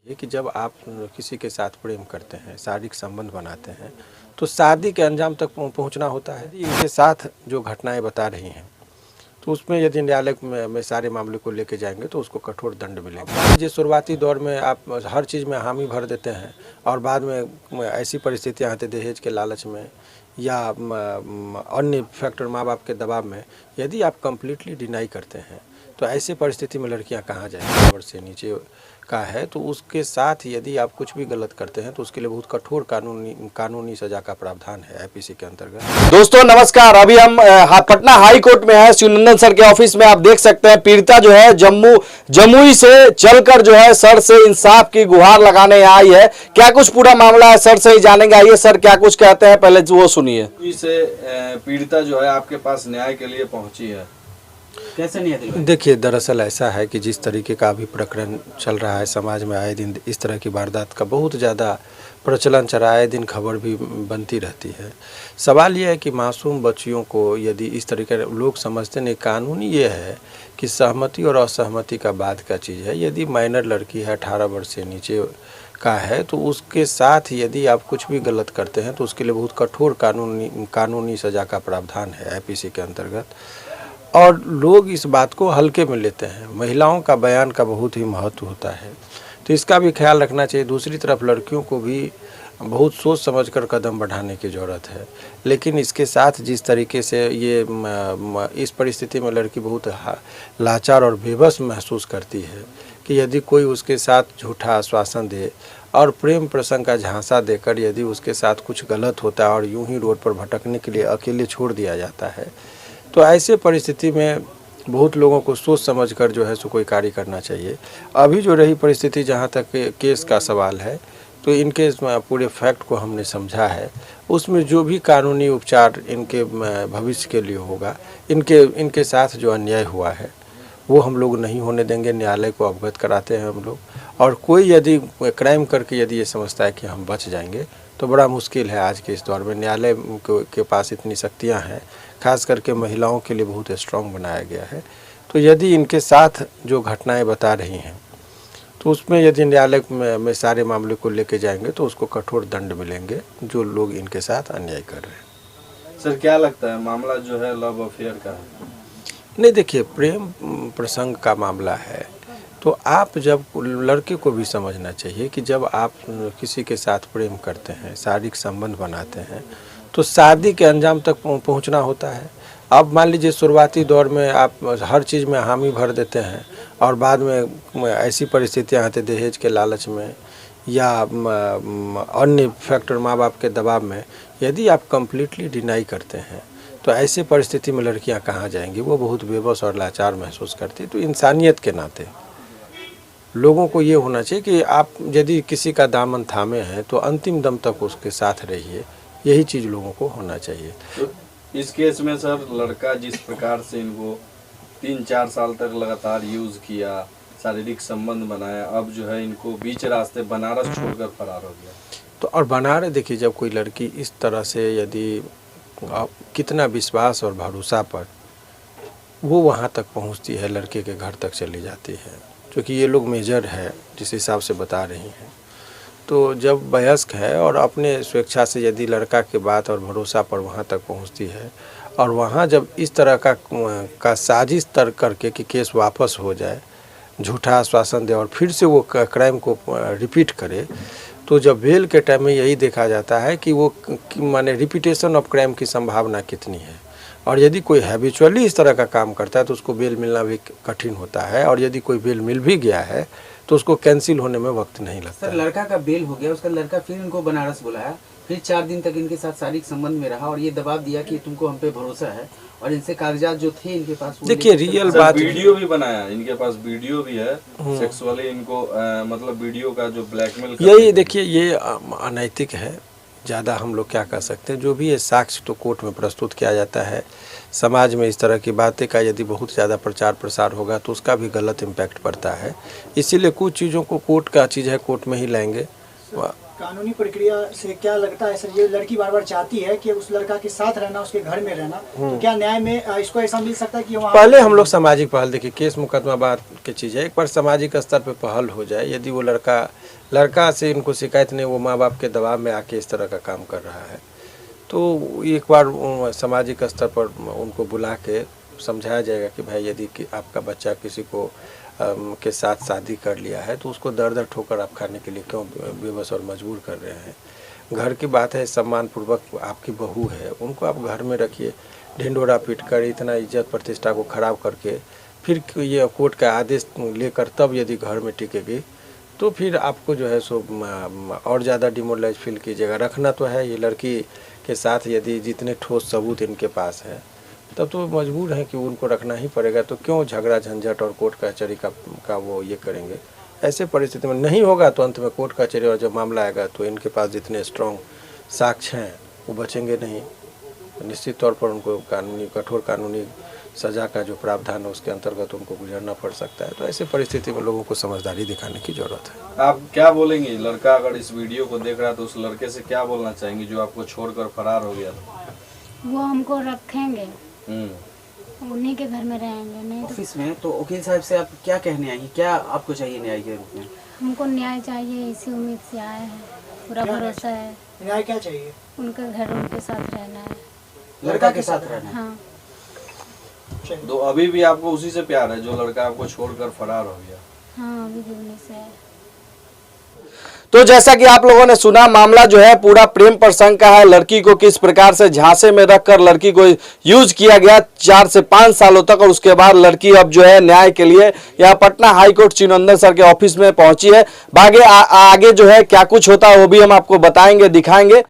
ये कि जब आप किसी के साथ प्रेम करते हैं, शारीरिक संबंध बनाते हैं, तो शादी के अंजाम तक पहुंचना होता है। इनके साथ जो घटनाएं बता रही हैं, तो उसमें यदि न्यायालय में सारे मामले को लेके जाएंगे तो उसको कठोर दंड मिलेगा। जो शुरुआती दौर में आप हर चीज़ में हामी भर देते हैं और बाद में ऐसी परिस्थितियाँ आती दहेज के लालच में या अन्य फैक्टर माँ बाप के दबाव में, यदि आप कंप्लीटली डिनाई करते हैं तो ऐसी परिस्थिति में लड़कियां कहाँ जाएंगी। वर्ष से नीचे का है तो उसके साथ यदि आप कुछ भी गलत करते हैं तो उसके लिए बहुत कठोर कानूनी सजा का प्रावधान है आईपीसी के अंतर्गत। दोस्तों नमस्कार, अभी हम पटना हाई कोर्ट में है, शिवनंदन सर के ऑफिस में। आप देख सकते हैं पीड़िता जो है जमुई से चलकर जो है सर से इंसाफ की गुहार लगाने आई है। क्या कुछ पूरा मामला है सर से ही जानेंगे। आइए सर क्या कुछ कहते हैं, पहले वो सुनिए। पीड़िता जो है आपके पास न्याय के लिए पहुंची है, कैसे न्याय? देखिए, दरअसल ऐसा है कि जिस तरीके का अभी प्रकरण चल रहा है समाज में, आए दिन इस तरह की वारदात का बहुत ज़्यादा प्रचलन चल रहा है, आए दिन खबर भी बनती रहती है। सवाल यह है कि मासूम बच्चियों को यदि इस तरीके लोग समझते नहीं, कानूनी ये है कि सहमति और असहमति का बाद का चीज़ है। यदि माइनर लड़की है 18 वर्ष से नीचे का है तो उसके साथ यदि आप कुछ भी गलत करते हैं तो उसके लिए बहुत कठोर कानूनी सजा का प्रावधान है आईपीसी के अंतर्गत। और लोग इस बात को हल्के में लेते हैं। महिलाओं का बयान का बहुत ही महत्व होता है, तो इसका भी ख्याल रखना चाहिए। दूसरी तरफ लड़कियों को भी बहुत सोच समझकर कदम बढ़ाने की ज़रूरत है। लेकिन इसके साथ जिस तरीके से ये इस परिस्थिति में लड़की बहुत लाचार और बेबस महसूस करती है कि यदि कोई उसके साथ झूठा आश्वासन दे और प्रेम प्रसंग का झांसा देकर यदि उसके साथ कुछ गलत होता है और यूं ही रोड पर भटकने के लिए अकेले छोड़ दिया जाता है, तो ऐसे परिस्थिति में बहुत लोगों को सोच समझकर जो है सो कोई कार्य करना चाहिए। अभी जो रही परिस्थिति, जहाँ तक केस का सवाल है, तो इनके पूरे फैक्ट को हमने समझा है। उसमें जो भी कानूनी उपचार इनके भविष्य के लिए होगा, इनके साथ जो अन्याय हुआ है वो हम लोग नहीं होने देंगे। न्यायालय को अवगत कराते हैं हम लोग। और कोई यदि क्राइम करके यदि ये समझता है कि हम बच जाएंगे तो बड़ा मुश्किल है। आज के इस दौर में न्यायालय के पास इतनी शक्तियाँ हैं, खास करके महिलाओं के लिए बहुत स्ट्रॉन्ग बनाया गया है। तो यदि इनके साथ जो घटनाएं बता रही हैं, तो उसमें यदि न्यायालय में सारे मामले को लेके जाएंगे तो उसको कठोर दंड मिलेंगे जो लोग इनके साथ अन्याय कर रहे हैं। सर क्या लगता है मामला जो है लव अफेयर का है? नहीं, देखिए, प्रेम प्रसंग का मामला है तो आप जब लड़के को भी समझना चाहिए कि जब आप किसी के साथ प्रेम करते हैं, शारीरिक संबंध बनाते हैं, तो शादी के अंजाम तक पहुंचना होता है। अब मान लीजिए शुरुआती दौर में आप हर चीज़ में हामी भर देते हैं और बाद में ऐसी परिस्थितियाँ आती दहेज के लालच में या अन्य फैक्टर माँ बाप के दबाव में, यदि आप कंप्लीटली डिनाई करते हैं तो ऐसे परिस्थिति में लड़कियां कहाँ जाएंगी। वो बहुत बेबस और लाचार महसूस करती। तो इंसानियत के नाते लोगों को ये होना चाहिए कि आप यदि किसी का दामन थामे हैं तो अंतिम दम तक उसके साथ रहिए। यही चीज़ लोगों को होना चाहिए। तो इस केस में सर लड़का जिस प्रकार से इनको 3-4 साल तक लगातार यूज़ किया, शारीरिक संबंध बनाया, अब जो है इनको बीच रास्ते बनारस छोड़कर फरार हो गया। तो और बनारस, देखिए, जब कोई लड़की इस तरह से यदि कितना विश्वास और भरोसा पर वो वहाँ तक पहुँचती है, लड़के के घर तक चली जाती है, क्योंकि ये लोग मेजर है जिस हिसाब से बता रही हैं। तो जब वयस्क है और अपने स्वेच्छा से यदि लड़का के बात और भरोसा पर वहाँ तक पहुँचती है और वहाँ जब इस तरह का साजिश तर्क करके कि केस वापस हो जाए, झूठा आश्वासन दे और फिर से वो क्राइम को रिपीट करे, तो जब बेल के टाइम में यही देखा जाता है कि वो माने रिपीटेशन ऑफ क्राइम की संभावना कितनी है। और यदि कोई हैबिचुअली इस तरह का काम करता है तो उसको बेल मिलना भी कठिन होता है। और यदि कोई बेल मिल भी गया है तो उसको कैंसिल होने में वक्त नहीं लगता। सर, लड़का का बेल हो गया, उसका लड़का फिर इनको बनारस बुलाया, फिर 4 दिन तक इनके साथ शारीरिक संबंध में रहा और ये दबाव दिया कि तुमको हम पे भरोसा है और इनसे कागजात जो थे इनके पास। देखिए, रियल बात, वीडियो भी बनाया, इनके पास वीडियो भी है सेक्सुअली इनको मतलब वीडियो का जो ब्लैकमेल। यही देखिए, ये अनैतिक है। ज़्यादा हम लोग क्या कर सकते हैं। जो भी ये साक्ष्य तो कोर्ट में प्रस्तुत किया जाता है। समाज में इस तरह की बातें का यदि बहुत ज़्यादा प्रचार प्रसार होगा तो उसका भी गलत इम्पैक्ट पड़ता है। इसीलिए कुछ चीज़ों को कोर्ट का चीज़ है, कोर्ट में ही लाएंगे। कानूनी प्रक्रिया से क्या लगता है सर, ये लड़की बार बार चाहती है कि उस लड़का के साथ रहना, उसके घर में रहना, तो क्या न्याय में इसको ऐसा मिल सकता है कि वहाँ पहले हम लोग सामाजिक पहल, देखिए केस मुकदमा बात की चीज़ है, एक बार सामाजिक स्तर पे पहल हो जाए, यदि वो लड़का लड़का से इनको शिकायत नहीं, वो माँ बाप के दबाव में आके इस तरह का काम कर रहा है। तो एक बार सामाजिक स्तर पर उनको बुला के समझाया जाएगा कि भाई यदि कि आपका बच्चा किसी को के साथ शादी कर लिया है तो उसको दर दर ठोकर आप खाने के लिए क्यों बेबस और मजबूर कर रहे हैं। घर की बात है, सम्मानपूर्वक आपकी बहू है, उनको आप घर में रखिए। ढिंडोरा पीट कर इतना इज्जत प्रतिष्ठा को खराब करके फिर ये कोर्ट का आदेश लेकर तब यदि घर में टिकेगी तो फिर आपको जो है सो और ज़्यादा डिमोरलाइज फील कीजिएगा। रखना तो है, ये लड़की के साथ यदि जितने ठोस सबूत इनके पास है तब तो मजबूर हैं कि उनको रखना ही पड़ेगा। तो क्यों झगड़ा झंझट और कोर्ट कचहरी का वो ये करेंगे। ऐसे परिस्थिति में नहीं होगा तो अंत में कोर्ट कचहरी और जब मामला आएगा तो इनके पास जितने स्ट्रॉन्ग साक्ष्य हैं वो बचेंगे नहीं। निश्चित तौर पर उनको कठोर कानूनी सज़ा का जो प्रावधान है उसके अंतर्गत उनको गुजरना पड़ सकता है। तो ऐसे परिस्थिति में लोगों को समझदारी दिखाने की ज़रूरत है। आप क्या बोलेंगे, लड़का अगर इस वीडियो को देख रहा है तो उस लड़के से क्या बोलना चाहेंगे जो आपको छोड़कर फरार हो गया था? वो हमको रखेंगे, उन्हीं के घर में रहेंगे, नहीं तो ऑफिस में। तो वकील साहब से आप क्या कहने आएंगे, क्या आपको चाहिए न्याय के रूप में? हमको न्याय चाहिए, इसी उम्मीद से आए हैं, पूरा भरोसा है। न्याय क्या चाहिए? उनके घर उनके साथ रहना है, लड़का के साथ रहना है। हाँ। तो अभी भी आपको उसी से प्यार है जो लड़का आपको छोड़कर फरार हो गया? हाँ, अभी भी उन्हीं से है। तो जैसा कि आप लोगों ने सुना, मामला जो है पूरा प्रेम प्रसंग का है। लड़की को किस प्रकार से झांसे में रखकर लड़की को यूज किया गया 4 से 5 सालों तक, और उसके बाद लड़की अब जो है न्याय के लिए यहाँ पटना हाई कोर्ट चिनंदन सर के ऑफिस में पहुंची है। आगे जो है क्या कुछ होता है वो भी हम आपको बताएंगे, दिखाएंगे।